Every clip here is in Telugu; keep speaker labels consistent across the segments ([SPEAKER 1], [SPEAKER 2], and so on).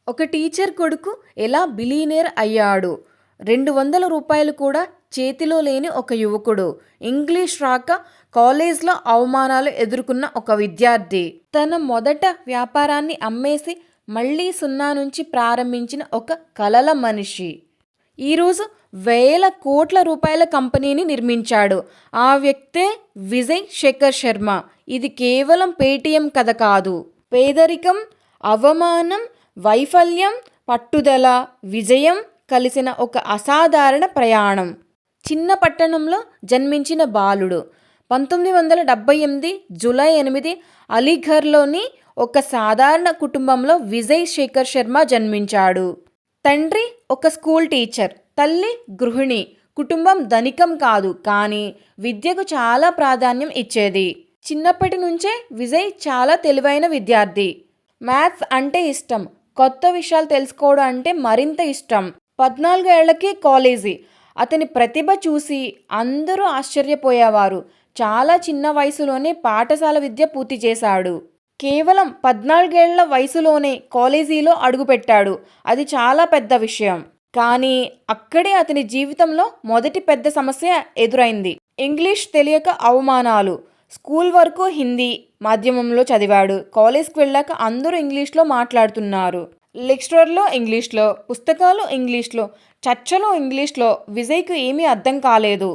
[SPEAKER 1] ఒక టీచర్ కొడుకు ఎలా బిలీనియర్ అయ్యాడు. 200 రూపాయలు కూడా చేతిలో లేని ఒక యువకుడు. ఇంగ్లీష్ రాక కాలేజ్లో అవమానాలు ఎదుర్కొన్న ఒక విద్యార్థి. తన మొదట వ్యాపారాన్ని అమ్మేసి మళ్ళీ సున్నా నుంచి ప్రారంభించిన ఒక కలల మనిషి. ఈరోజు వేల కోట్ల రూపాయల కంపెనీని నిర్మించాడు. ఆ వ్యక్తే విజయ్ శేఖర్ శర్మ. ఇది కేవలం పేటీఎం కథ కాదు. పేదరికం, అవమానం, వైఫల్యం, పట్టుదల, విజయం కలిసిన ఒక అసాధారణ ప్రయాణం. చిన్న పట్టణంలో జన్మించిన బాలుడు. 1978 జూలై 8 అలీఘర్లోని ఒక సాధారణ కుటుంబంలో విజయ్ శేఖర్ శర్మ జన్మించాడు. తండ్రి ఒక స్కూల్ టీచర్, తల్లి గృహిణి. కుటుంబం ధనికం కాదు, కానీ విద్యకు చాలా ప్రాధాన్యం ఇచ్చేది. చిన్నప్పటి నుంచే విజయ్ చాలా తెలివైన విద్యార్థి. మ్యాథ్స్ అంటే ఇష్టం, కొత్త విషయాలు తెలుసుకోవడం అంటే మరింత ఇష్టం. 14 ఏళ్లకే కాలేజీ. అతని ప్రతిభ చూసి అందరూ ఆశ్చర్యపోయేవారు. చాలా చిన్న వయసులోనే పాఠశాల విద్య పూర్తి చేశాడు. కేవలం 14 ఏళ్ల వయసులోనే కాలేజీలో అడుగుపెట్టాడు. అది చాలా పెద్ద విషయం. కానీ అక్కడే అతని జీవితంలో మొదటి పెద్ద సమస్య ఎదురైంది. ఇంగ్లీష్ తెలియక అవమానాలు. స్కూల్ వరకు హిందీ మాధ్యమంలో చదివాడు. కాలేజ్కి వెళ్ళాక అందరూ ఇంగ్లీష్లో మాట్లాడుతున్నారు. లెక్చరర్లో ఇంగ్లీష్లో, పుస్తకాలు ఇంగ్లీష్లో, చర్చలో ఇంగ్లీష్లో. విజయ్కు ఏమీ అర్థం కాలేదు.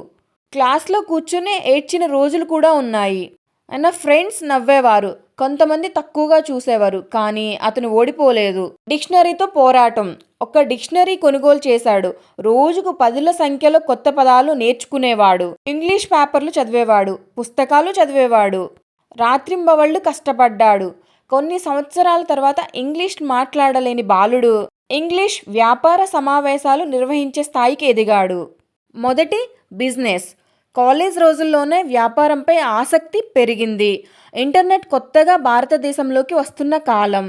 [SPEAKER 1] క్లాస్లో కూర్చుని ఏడ్చిన రోజులు కూడా ఉన్నాయి. ఆయన ఫ్రెండ్స్ నవ్వేవారు, కొంతమంది తక్కువగా చూసేవారు. కానీ అతను ఓడిపోలేదు. డిక్షనరీతో పోరాటం. ఒక డిక్షనరీ కొనుగోలు చేశాడు. రోజుకు 10ల సంఖ్యలో కొత్త పదాలు నేర్చుకునేవాడు. ఇంగ్లీష్ పేపర్లు చదివేవాడు, పుస్తకాలు చదివేవాడు. రాత్రింబవళ్ళు కష్టపడ్డాడు. కొన్ని సంవత్సరాల తర్వాత ఇంగ్లీష్ మాట్లాడలేని బాలుడు ఇంగ్లీష్ వ్యాపార సమావేశాలు నిర్వహించే స్థాయికి ఎదిగాడు. మొదటి బిజినెస్. కాలేజ్ రోజుల్లోనే వ్యాపారంపై ఆసక్తి పెరిగింది. ఇంటర్నెట్ కొత్తగా భారతదేశంలోకి వస్తున్న కాలం.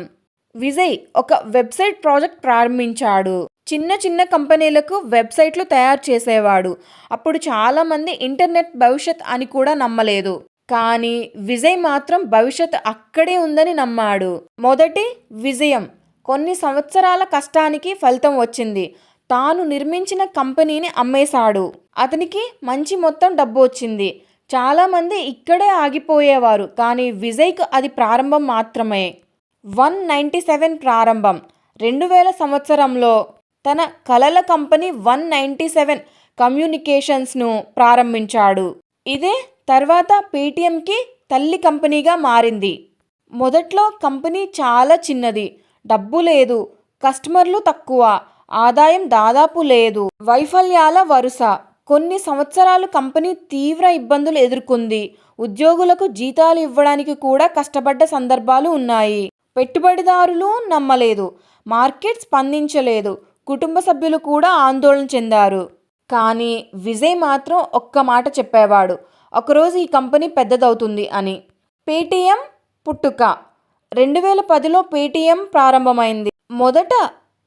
[SPEAKER 1] విజయ్ ఒక వెబ్సైట్ ప్రాజెక్ట్ ప్రారంభించాడు. చిన్న చిన్న కంపెనీలకు వెబ్సైట్లు తయారు చేసేవాడు. అప్పుడు చాలామంది ఇంటర్నెట్ భవిష్యత్ అని కూడా నమ్మలేదు. కానీ విజయ్ మాత్రం భవిష్యత్ అక్కడే ఉందని నమ్మాడు. మొదటి విజయం. కొన్ని సంవత్సరాల కష్టానికి ఫలితం వచ్చింది. తాను నిర్మించిన కంపెనీని అమ్మేశాడు. అతనికి మంచి మొత్తం డబ్బు వచ్చింది. చాలామంది ఇక్కడే ఆగిపోయేవారు, కానీ విజయ్కు అది ప్రారంభం మాత్రమే. 197 ప్రారంభం. 2000 సంవత్సరంలో తన కలల కంపెనీ 197 కమ్యూనికేషన్స్ను ప్రారంభించాడు. ఇదే తర్వాత పేటీఎంకి తల్లి కంపెనీగా మారింది. మొదట్లో కంపెనీ చాలా చిన్నది. డబ్బు లేదు, కస్టమర్లు తక్కువ, ఆదాయం దాదాపు లేదు. వైఫల్యాల వరుస. కొన్ని సంవత్సరాలు కంపెనీ తీవ్ర ఇబ్బందులు ఎదుర్కొంది. ఉద్యోగులకు జీతాలు ఇవ్వడానికి కూడా కష్టపడ్డ సందర్భాలు ఉన్నాయి. పెట్టుబడిదారులు నమ్మలేదు, మార్కెట్ స్పందించలేదు, కుటుంబ సభ్యులు కూడా ఆందోళన చెందారు. కానీ విజయ్ మాత్రం ఒక్క మాట చెప్పేవాడు, ఒకరోజు ఈ కంపెనీ పెద్దదవుతుంది అని. పేటీఎం పుట్టుక. 2010లో పేటీఎం ప్రారంభమైంది. మొదట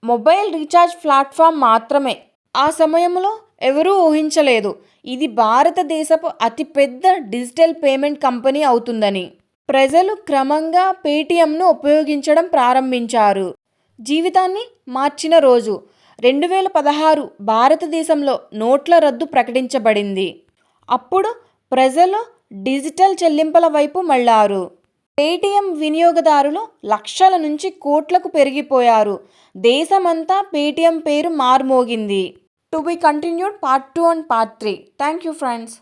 [SPEAKER 1] మొబైల్ రీఛార్జ్ ప్లాట్ఫామ్ మాత్రమే. ఆ సమయంలో ఎవరూ ఊహించలేదు ఇది భారతదేశపు అతిపెద్ద డిజిటల్ పేమెంట్ కంపెనీ అవుతుందని. ప్రజలు క్రమంగా పేటీఎంను ఉపయోగించడం ప్రారంభించారు. జీవితాన్ని మార్చిన రోజు 2016 భారతదేశంలో నోట్ల రద్దు ప్రకటించబడింది. అప్పుడు ప్రజలు డిజిటల్ చెల్లింపుల వైపు మళ్లారు. పేటీఎం వినియోగదారులు లక్షల నుంచి కోట్లకు పెరిగిపోయారు. దేశమంతా పేటీఎం పేరు మార్మోగింది. To be continued part 2 and part 3. Thank you friends.